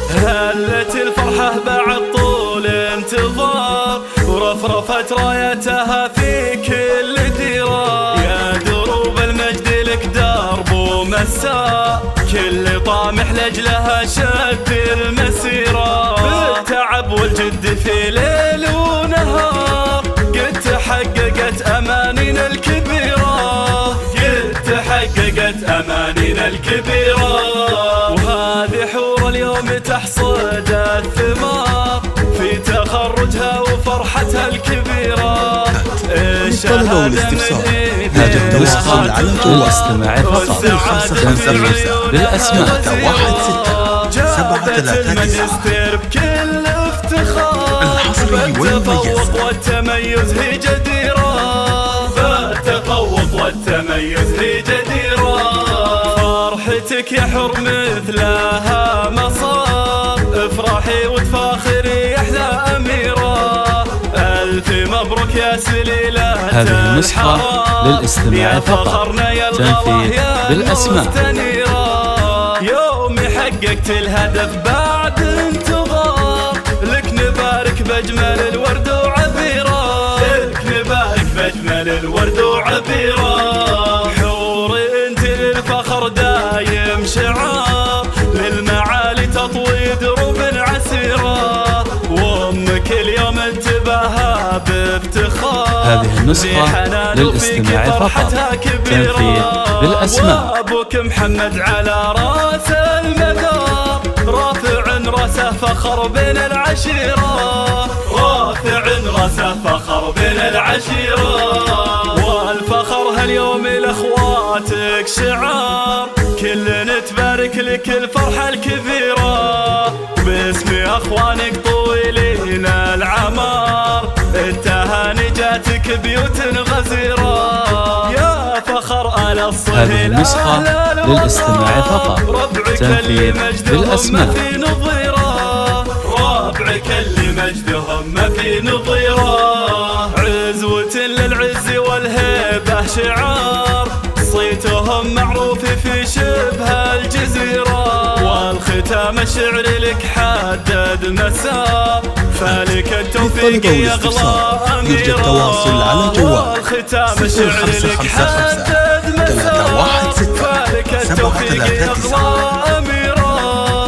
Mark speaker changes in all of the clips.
Speaker 1: هلت الفرحة بعد طول انتظار، ورفرفت رايتها في كل ديرة. يا دروب المجد لك درب ومساء، كل طامح لأجلها شد المسيرة. بالتعب والجد في ليل ونهار، قد تحققت أمانينا الكبيرة، قد تحققت أمانينا الكبيرة. وهذه حور اليوم تحصد الثمار في تخرجها وفرحتها الكبيرة.
Speaker 2: للطلبة والاستفسار هاجم نسخة العلم واستمع فقط 0555
Speaker 1: بالأسماء
Speaker 2: 16
Speaker 1: الماجستير بكل افتخار.
Speaker 2: الحصري والمميز
Speaker 1: والتميز هي جديرة، بالتفوق والتميز هي جديرة. فرحتك يا حر مثلها مصاب، افرحي وتفاخري يا احلى أميرة. ألف مبروك يا سليلة
Speaker 3: هذه النسخة للاستماع فقط، تنفيذ بالأسماء.
Speaker 1: يومي حققت الهدف بعد انتظار، لك نبارك بأجمل الورد وعبيرة، لك نبارك بأجمل الورد وعبيرة. حور انت للفخر دايم شعار، للمعالي تطوي دروب عسيرة. وامك اليوم انتباهها بافتخار،
Speaker 3: هذه النسخة للاستماع فقط، تنفيذ بالأسماء.
Speaker 1: وابوك محمد على راس المدار، رافع راسه فخر بين العشيرة، رافع راسه فخر بين العشيرة. والفخر هاليوم لاخواتك شعار، كلنا تبارك لك الفرحة الكبيرة. باسم اخوانك طويلين العمار، التهاني جاتك بيوت غزيرة. يا فخر آل الصهيل
Speaker 3: هذه النسخة للاستماع فقط، تنفيذ بالأسماء.
Speaker 1: في نظيرة، ربعك اللي مجدهم ما في نظيرة. عزوة للعز والهيبة شعار، صيتهم معروف في شبه الجزيرة. والختام الشعري لك حدد مسار، فلك التوفيق يغلى أميرة.
Speaker 2: يرجى التواصل على جوال
Speaker 1: والختام الشعري لك حدد مسار، فلك التوفيق يغلى أميرة.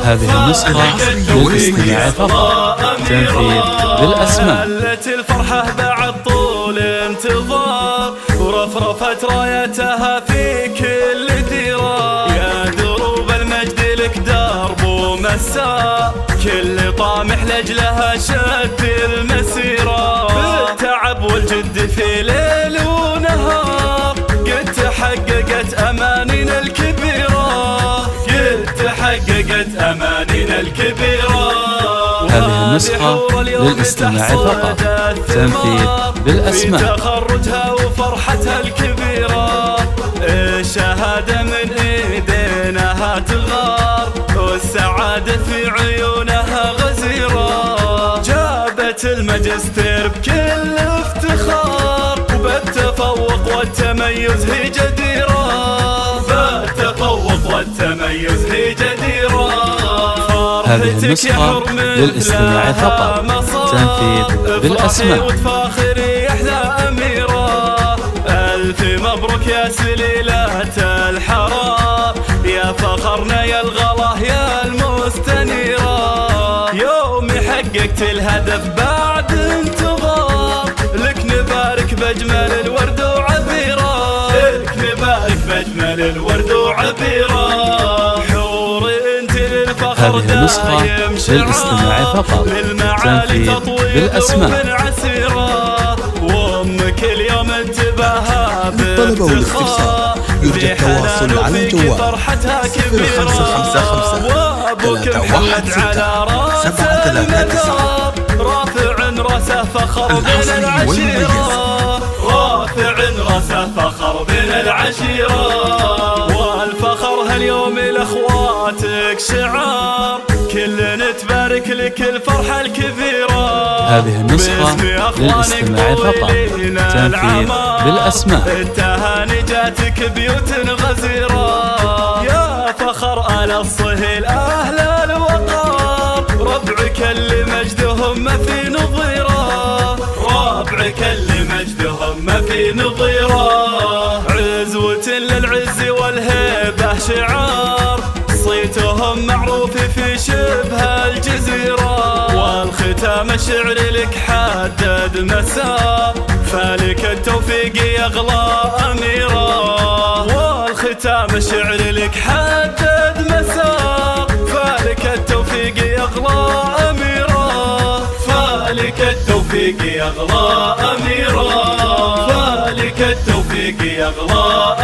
Speaker 3: هذه النسخة للاستماع فقط، تنفيذ بالأسماء.
Speaker 1: هلت الفرحة بعد طول انتظار، ورفرفت رايتها في كل ديرة. يا دروب المجد لك درب ومساء، كل طامح لأجلها شد المسيرة. بالتعب والجد في ليل ونهار، قد تحققت أمانينا الكبيرة، قد تحققت أمانينا الكبيرة.
Speaker 3: هذه النسخة للاستماع فقط، تنفيذ بالأسماء.
Speaker 1: في تخرجها وفرحتها الكبيرة. الشهادة من ايدينها تغار، والسعادة في عيونها غزيرة. جابت الماجستير بكل افتخار، وبالتفوق والتميز هي جديرة، بالتفوق والتميز هي جديرة.
Speaker 3: هذه النسخة للاستماع فقط، تنفيذ بالأسماء.
Speaker 1: وتفاخري يا احلى أميرة. ألف مبروك يا سليلة الحرار، يا فخرنا يا الغلا يا المستنيرة. يومي حققت الهدف بعد انتظار، لك نبارك بأجمل الورد وعبيرة، لك نبارك بأجمل الورد وعبيرة.
Speaker 3: هذه النسخة للاستماع فقط، تنفيذ بالأسماء.
Speaker 1: وامك اليوم انتباهها
Speaker 2: للطلبة والاستفسار يرجى التواصل على جوال 0555 31 739.
Speaker 1: رافع راسه فخر بين العشيرة، رافع راسه فخر بين العشيرة. والفخر هاليوم لاخواتك شعار، كل تبارك لك الفرحة الكبيرة.
Speaker 3: هذه النسخة للاستماع فقط، تنفيذ بالأسماء.
Speaker 1: التهاني جاتك بيوت غزيرة، يا فخر آل الصهيل أهل الوقار، ربعك اللي مجدهم ما في نظيره، ربعك اللي مجدهم ما في نظيره. عزوة للعز والهيبة شعار، صيتهم معروف في شبه الجزيرة، والختام الشعري لك حدد مسار، فالك التوفيق يغلى أميرة. والختام الشعري لك حدد مسار، فالك التوفيق يغلى أميرة، فالك التوفيق يغلى أميرة، فالك التوفيق يغلى